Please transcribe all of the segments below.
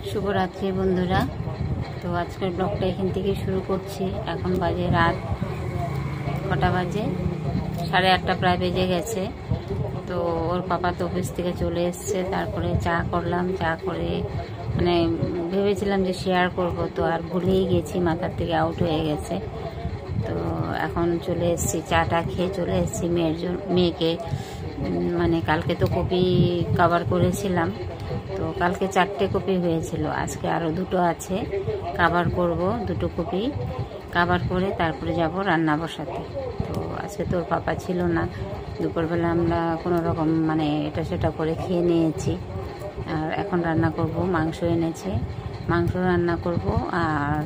শুভরাত্রি বন্ধুরা। তো আজকের ব্লগটা এখান থেকে শুরু করছি। এখন বাজে রাত কটা বাজে, 8:30 প্রায় বেজে গেছে। তো ওর পাপা তো অফিস থেকে চলে এসছে, তারপরে চা করলাম। চা করে মানে ভেবেছিলাম যে শেয়ার করব, তো আর ভুলেই গেছি, মাথার থেকে আউট হয়ে গেছে। তো এখন চলে এসেছি, চাটা খেয়ে চলে এসেছি মেয়েকে মানে কালকে তো কপি কভার করেছিলাম, তো কালকে 4টে কপি হয়েছিল, আজকে আরও 2টো আছে, কভার করব। 2টো কপি কভার করে তারপরে যাব রান্না বসাতে। তো আজকে তোর পাপা ছিল না, দুপুরবেলা আমরা কোনো রকম মানে এটা সেটা করে খেয়ে নিয়েছি। আর এখন রান্না করব, মাংস এনেছে, মাংস রান্না করব। আর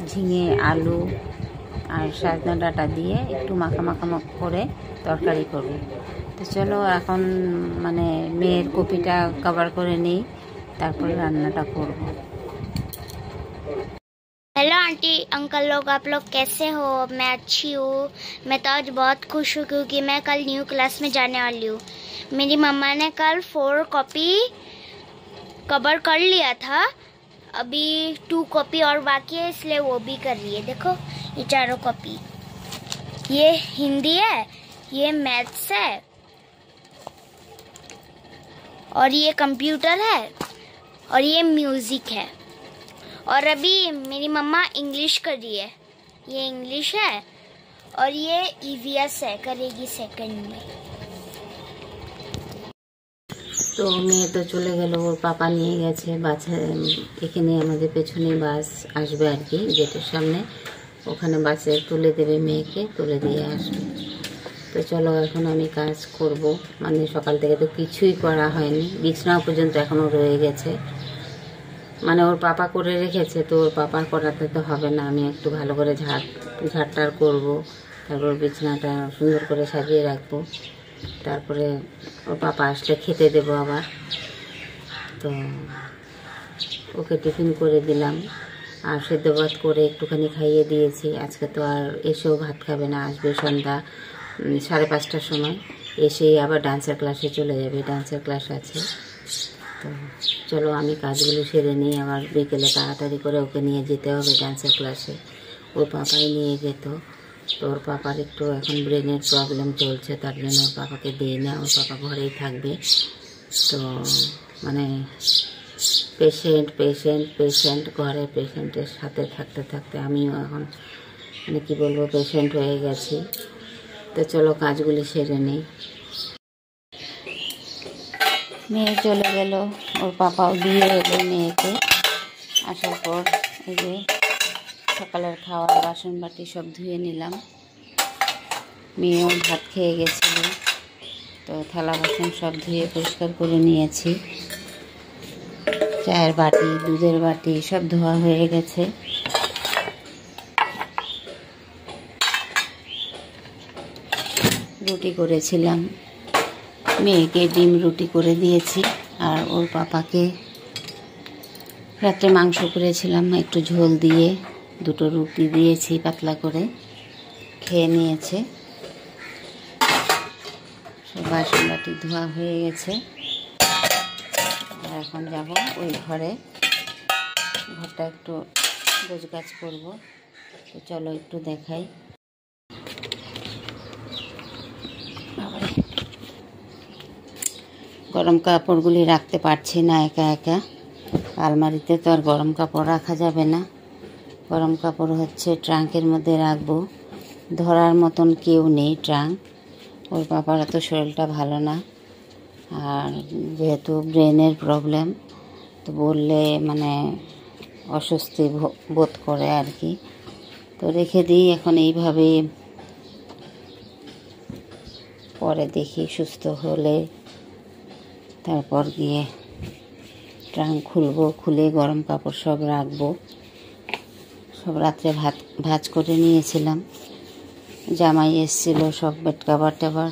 ঝিঙে, আলু আর সজনা ডাঁটা দিয়ে একটু মাখা করে তরকারি করব। তো চলো এখন মানে মেয়ের কপিটা কভার করে নিই, তারপরে রান্নাটা করব। हेलो आंटी अंकल लोग, आप लोग कैसे हो? मैं अच्छी हूँ। मैं तो आज बहुत खुश हूँ क्योंकि मैं कल न्यू क्लास में जाने वाली हूँ। मेरी मम्मा ने कल 4 कॉपी कवर कर लिया था, अभी 2 कॉपी और बाकी है, इसलिए वो भी कर रही है। देखो ये 4 कॉपी, ये हिंदी है, ये मैथ्स है, और ये कंप्यूटर है, और ये म्यूजिक है। और अभी मेरी मम्मा इंग्लिश कर रही है, ये इंग्लिश है, और ये ईवीएस है, करेगी सेकंड में। তো মেয়ে তো চলে গেল, ওর পাপা নিয়ে গেছে বাসে। এখানে আমাদের পেছনে বাস আসবে আর কি, গেটের সামনে, ওখানে বাসে তুলে দেবে, মেয়েকে তুলে দিয়ে আসবে। তো চলো এখন আমি কাজ করব, মানে সকাল থেকে তো কিছুই করা হয়নি, বিছানাও পর্যন্ত এখনও রয়ে গেছে, মানে ওর পাপা করে রেখেছে, তো ওর পাপার করাতে তো হবে না, আমি একটু ভালো করে ঝাড়টার করবো, তারপর বিছানাটা সুন্দর করে সাজিয়ে রাখবো, তারপরে ওর পাপা আসলে খেতে দেবো আবার। তো ওকে টিফিন করে দিলাম, আর সেদ্ধ ভাত করে একটুখানি খাইয়ে দিয়েছি। আজকে তো আর এসেও ভাত খাবে না, আসবে সন্ধ্যা 5:30টার সময়, এসেই আবার ডান্সের ক্লাসে চলে যাবে, ডান্সের ক্লাস আছে। তো চলো আমি কাজগুলো সেরে নিই, আবার বিকেলে তাড়াতাড়ি করে ওকে নিয়ে যেতে হবে ডান্সের ক্লাসে। ওর পাপাই নিয়ে যেত, তো ওর পাপার একটু এখন ব্রেনের প্রবলেম চলছে, তার জন্য ওর পাপাকে দিই না, ওর পাপা ঘরেই থাকবে। তো মানে পেশেন্ট ঘরে, পেশেন্টের সাথে থাকতে থাকতে আমিও এখন মানে কী বলবো, পেশেন্ট হয়ে গেছি। তো চলো কাজগুলি সেরে নিই। মেয়ে চলে গেল, ওর পাপাও দিয়ে এলো মেয়েকে। আসার পর এই যে সকালের খাওয়ার বাসন বাটি সব ধুয়ে নিলাম। মেয়েও ভাত খেয়ে গেছিল, তো থালা বাসন সব ধুয়ে পরিষ্কার করে নিয়েছি। চায়ের বাটি, দুধের বাটি সব ধোয়া হয়ে গেছে। রুটি করেছিলাম, মেয়েকে ডিম রুটি করে দিয়েছি, আর ওর পাপাকে রাত্রে মাংস করেছিলাম একটু ঝোল দিয়ে, 2টো রুটি দিয়েছি পাতলা করে, খেয়ে নিয়েছে। সব বাসন বাটি ধোয়া হয়ে গেছে, আর এখন যাব ওই ঘরটা একটু গোছগাছ করব। তো চলো একটু দেখাই। গরম কাপড়গুলি রাখতে পারছি না একা একা, আলমারিতে তো আর গরম কাপড় রাখা যাবে না। গরম কাপড় হচ্ছে ট্রাঙ্কের মধ্যে রাখবো, ধরার মতন কেউ নেই ট্রাঙ্ক। ওর পাপার তো শরীরটা ভালো না, আর যেহেতু ব্রেনের প্রবলেম, তো বললে মানে অস্বস্তি বোধ করে আর কি। তো রেখে দিই এখন এইভাবেই, পরে দেখি সুস্থ হলে তারপর গিয়ে ট্রাঙ্ক খুলবো, খুলে গরম কাপড় সব রাখবো। সব রাত্রে ভাজ করে নিয়েছিলাম, জামাই এসেছিল, সব বেড কাভার টাভার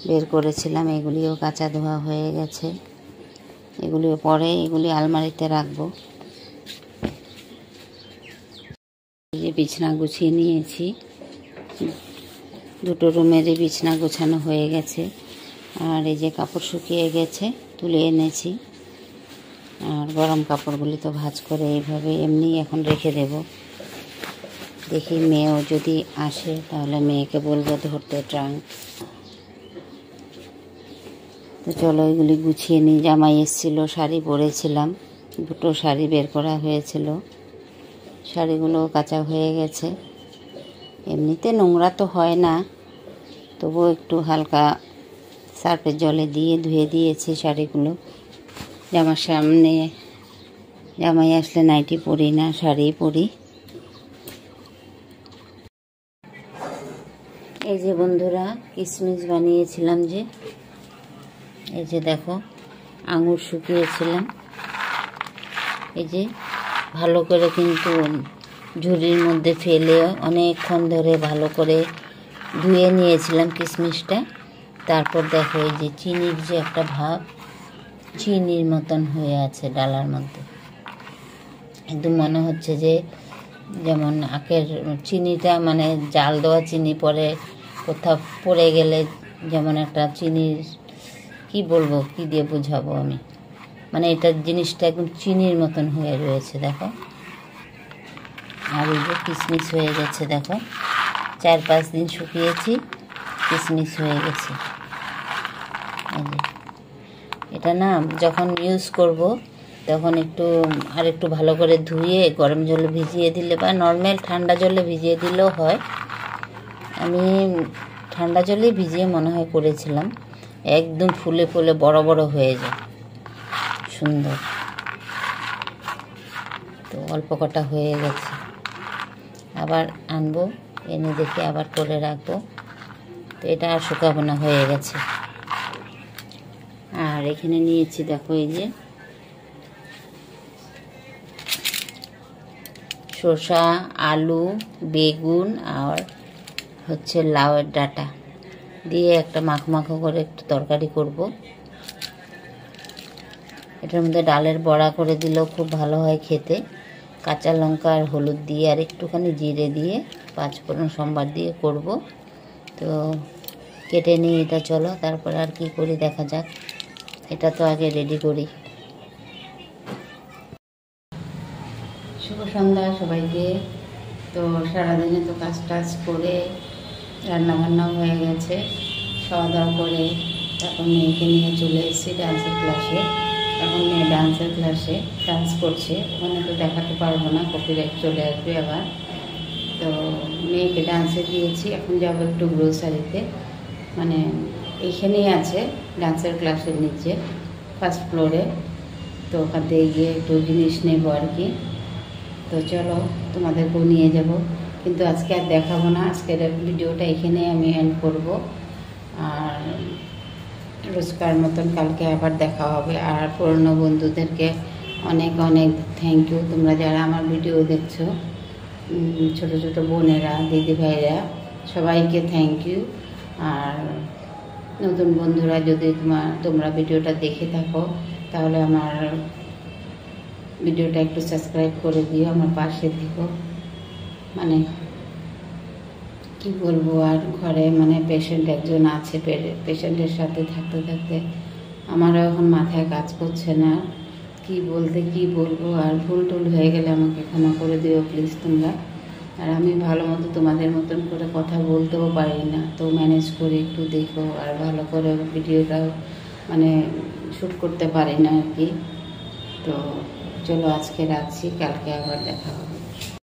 বের করেছিলাম, এগুলিও কাঁচা ধোয়া হয়ে গেছে। এগুলিও পরে এগুলি আলমারিতে রাখবো। এই যে বিছানা গুছিয়ে নিয়েছি, 2টো রুমেরই বিছানা গোছানো হয়ে গেছে, আর এই যে কাপড় শুকিয়ে গেছে তুলে এনেছি। আর গরম কাপড়গুলি তো ভাঁজ করে এইভাবে এমনি এখন রেখে দেব। দেখি মেয়েও যদি আসে তাহলে মেয়েকে বলবো ধরতে ট্রাঙ্ক। তো চলো এগুলি গুছিয়ে নিই। জামাই এসেছিল, শাড়ি পরেছিলাম, 2টো শাড়ি বের করা হয়েছিল, শাড়িগুলো কাচা হয়ে গেছে। এমনিতে নোংরা তো হয় না, তবুও একটু হালকা সার্ফের জলে দিয়ে ধুয়ে দিয়েছি শাড়িগুলো। জামার সামনে জামাই আসলে নাইটি পরি না, শাড়ি পরি। এই যে বন্ধুরা কিশমিশ বানিয়েছিলাম, যে এই যে দেখো আঙুর শুকিয়েছিলাম, এই যে ভালো করে কিন্তু ঝুড়ির মধ্যে ফেলে অনেকক্ষণ ধরে ভালো করে ধুয়ে নিয়েছিলাম কিশমিশটা। তারপর দেখো এই যে চিনির যে একটা ভাব, চিনির মতন হয়ে আছে ডালার মধ্যে। একদম মনে হচ্ছে যে যেমন আখের চিনিটা, মানে জাল দেওয়া চিনি পরে কোথাও পড়ে গেলে যেমন একটা চিনির, কি বলবো, কি দিয়ে বোঝাবো আমি, মানে এটার জিনিসটা একদম চিনির মতন হয়ে রয়েছে দেখো। আর এই যে কিশমিশ হয়ে গেছে দেখো, 4-5 দিন শুকিয়েছি, কিশমিশ হয়ে গেছে। এই যে এটা না যখন ইউজ করব তখন একটু ভালো করে ধুয়ে গরম জলে ভিজিয়ে দিলে, বা নর্মাল ঠান্ডা জলে ভিজিয়ে দিলেও হয়। আমি ঠান্ডা জলে ভিজিয়ে মনে হয় করেছিলাম, একদম ফুলে ফুলে বড় বড় হয়ে যায়, সুন্দর। তো অল্প কটা হয়ে গেছে, আবার আনবো, এনে দেখে আবার করে রাখবো। তো এটা আর শুকাবো না, হয়ে গেছে। আর এখানে নিয়েছি দেখো এই যে শসা, আলু, বেগুন আর হচ্ছে লাউয়ের ডাঁটা দিয়ে একটা মাখো করে একটু তরকারি করব। এটার মধ্যে ডালের বড়া করে দিলেও খুব ভালো হয় খেতে। কাঁচা লঙ্কা আর হলুদ দিয়ে আর একটুখানি জিরে দিয়ে 5 ফোড়ন সম্বার দিয়ে করব। তো কেটে নিই এটা, চলো তারপর আর কি করি দেখা যাক। এটা তো আগে রেডি করি। শুভ সন্ধ্যা সবাইকে। তো সারাদিনে তো কাজ টাজ করে রান্নাবান্নাও হয়ে গেছে, খাওয়া দাওয়া করে তারপর মেয়েকে নিয়ে চলে এসেছি ডান্সের ক্লাসে। এখন মেয়ে ডান্সের ক্লাসে ডান্স করছে, ওখানে তো দেখাতে পারবো না, কপিরাইট চলে আসবে আবার। তো মেয়েকে ডান্সে দিয়েছি, এখন যাবো একটু গ্রোসারিতে, মানে এইখানেই আছে ডান্সের ক্লাসের নিচে 1st ফ্লোরে। তো ওখান থেকে গিয়ে একটু জিনিস নেবো আর কি। তো চলো তোমাদেরকেও নিয়ে যাব, কিন্তু আজকে আর দেখাবো না। আজকের ভিডিওটা এখানে আমি এন্ড করব, আর রোজকার মতন কালকে আবার দেখা হবে। আর পুরনো বন্ধুদেরকে অনেক অনেক থ্যাংক ইউ, তোমরা যারা আমার ভিডিও দেখছো, ছোটো ছোটো বোনেরা, দিদি ভাইরা, সবাইকে থ্যাংক ইউ। আর নতুন বন্ধুরা যদি তোমরা ভিডিওটা দেখে থাকো তাহলে আমার ভিডিওটা একটু সাবস্ক্রাইব করে দিও, আমার পাশে থেকো। মানে কি বলবো, আর ঘরে মানে পেশেন্ট একজন আছে, পেশেন্টের সাথে থাকতে থাকতে আমারও এখন মাথায় কাজ করছে না কি বলতে কি বলবো। আর ভুল টুল হয়ে গেলে আমাকে ক্ষমা করে দিও প্লিজ তোমরা। আর আমি ভালো মতো তোমাদের মতন করে কথা বলতেও পারি না, তো ম্যানেজ করে একটু দেখো। আর ভালো করে ভিডিওটাও মানে শ্যুট করতে পারি না আর কি। তো চলো আজকে রাখছি, কালকে আবার দেখা হবে।